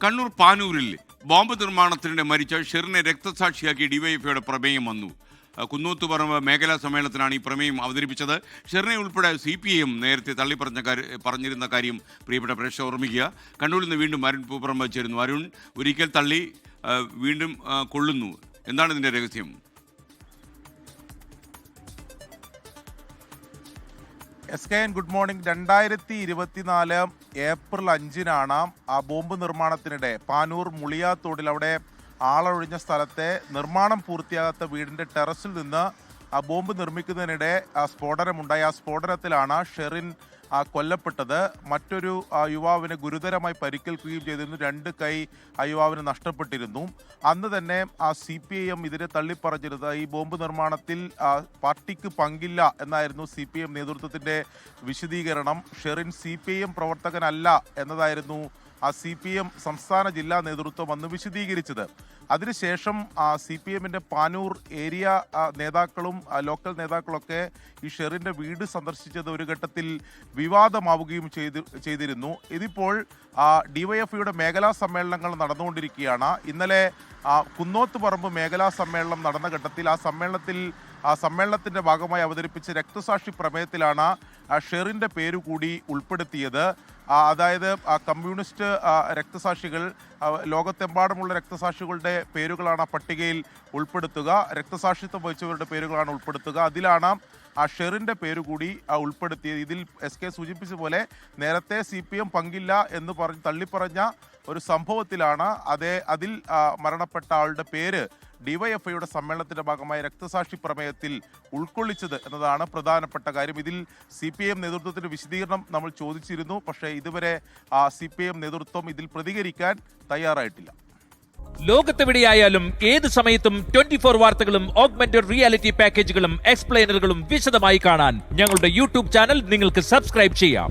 Kannur പാനൂരിൽ bomb നിർമ്മാണത്തിനിടെ മരിച്ച ഷെറിനെ രക്തസാക്ഷിയാക്കി ഡിവൈഎഫ്ഐയുടെ പ്രമേയം വന്നു. കുന്നോത്തുപറമ്പ് മേഖലാ സമ്മേളനത്തിലാണ് ഈ പ്രമേയം അവതരിപ്പിച്ചത്. ഷെറിനെ ഉൾപ്പെടെ CPIM നേരത്തെ പറഞ്ഞിരുന്ന കാര്യം പ്രിയപ്പെട്ട പ്രേക്ഷകർ ഓർമ്മിക്കുക. കണ്ണൂരിൽ നിന്ന് വീണ്ടും അരുൺ പൂപ്പറമ്പ് ചേരുന്നു. അരുൺ, ഒരിക്കൽ തള്ളി വീണ്ടും കൊള്ളുന്നു, എന്താണ് ഇതിന്റെ രഹസ്യം? SKN good morning. 2024 ഏപ്രിൽ 5-നാണ് ആ ബോംബ് നിർമ്മാണത്തിനിടെ പാനൂർ മുളിയാത്തോടിൽ അവിടെ ആളൊഴിഞ്ഞ സ്ഥലത്തെ നിർമ്മാണം പൂർത്തിയാകാത്ത വീടിന്റെ ടെറസിൽ നിന്ന് ആ ബോംബ് നിർമ്മിക്കുന്നതിനിടെ സ്ഫോടനമുണ്ടായി. ആ സ്ഫോടനത്തിലാണ് ഷെറിൻ കൊല്ലപ്പെട്ടത്. മറ്റൊരു യുവാവിന് ഗുരുതരമായി പരിക്കേൽക്കുകയും ചെയ്തിരുന്നു. 2 കൈ ആ യുവാവിന് നഷ്ടപ്പെട്ടിരുന്നു. അന്ന് തന്നെ CPIM ഇതിനെ തള്ളിപ്പറഞ്ഞിരുന്നത് ഈ ബോംബ് നിർമ്മാണത്തിൽ പാർട്ടിക്ക് പങ്കില്ല എന്നായിരുന്നു CPIM നേതൃത്വത്തിന്റെ വിശദീകരണം. ഷെറിൻ CPIM പ്രവർത്തകനല്ല എന്നതായിരുന്നു CPIM സംസ്ഥാന ജില്ലാ നേതൃത്വം അന്ന് വിശദീകരിച്ചത്. അതിനുശേഷം CPIMന്റെ പാനൂർ ഏരിയ നേതാക്കളും ലോക്കൽ നേതാക്കളൊക്കെ ഈ ഷെറിന്റെ വീട് സന്ദർശിച്ചത് ഒരു ഘട്ടത്തിൽ വിവാദമാവുകയും ചെയ്തിരുന്നു. ഇതിപ്പോൾ DYFIയുടെ മേഖലാ സമ്മേളനങ്ങൾ നടന്നുകൊണ്ടിരിക്കുകയാണ്. ഇന്നലെ കുന്നോത്തുപറമ്പ് മേഖലാ സമ്മേളനം നടന്ന ഘട്ടത്തിൽ സമ്മേളനത്തിന്റെ ഭാഗമായി അവതരിപ്പിച്ച രക്തസാക്ഷി പ്രമേയത്തിലാണ് ഷെറിന്റെ പേര് കൂടി ഉൾപ്പെടുത്തിയത്. അതായത് കമ്മ്യൂണിസ്റ്റ് രക്തസാക്ഷികൾ, ലോകത്തെമ്പാടുമുള്ള രക്തസാക്ഷികളുടെ പേരുകളാണ് ആ പട്ടികയിൽ ഉൾപ്പെടുത്തുക. രക്തസാക്ഷിത്വം വഹിച്ചവരുടെ പേരുകളാണ് ഉൾപ്പെടുത്തുക. അതിലാണ് ഷെറിന്റെ പേര് കൂടി ഉൾപ്പെടുത്തിയത്. ഇതിൽ SK സൂചിപ്പിച്ച പോലെ നേരത്തെ CPIM പങ്കില്ല എന്ന് തള്ളിപ്പറഞ്ഞ ഒരു സംഭവത്തിലാണ് അതിൽ മരണപ്പെട്ട ആളുടെ പേര് DYFIയുടെ സമ്മേളനത്തിന്റെ ഭാഗമായി രക്തസാക്ഷി പ്രമേയത്തിൽ ഉൾക്കൊള്ളിച്ചത് എന്നതാണ് പ്രധാനപ്പെട്ട കാര്യം. ഇതിൽ CPIM നേതൃത്വത്തിന്റെ വിശദീകരണം നമ്മൾ ചോദിച്ചിരുന്നു. പക്ഷേ ഇതുവരെ CPIM നേതൃത്വം ഇതിൽ പ്രതികരിക്കാൻ തയ്യാറായിട്ടില്ല. ലോകത്തെവിടെയായാലും ഏത് സമയത്തും 24 വാർത്തകളും ഓഗ്മെന്റഡ് റിയാലിറ്റി പാക്കേജുകളും എക്സ്പ്ലെയിനറുകളും വിശദമായി കാണാൻ ഞങ്ങളുടെ YouTube ചാനൽ നിങ്ങൾക്ക് സബ്സ്ക്രൈബ് ചെയ്യാം.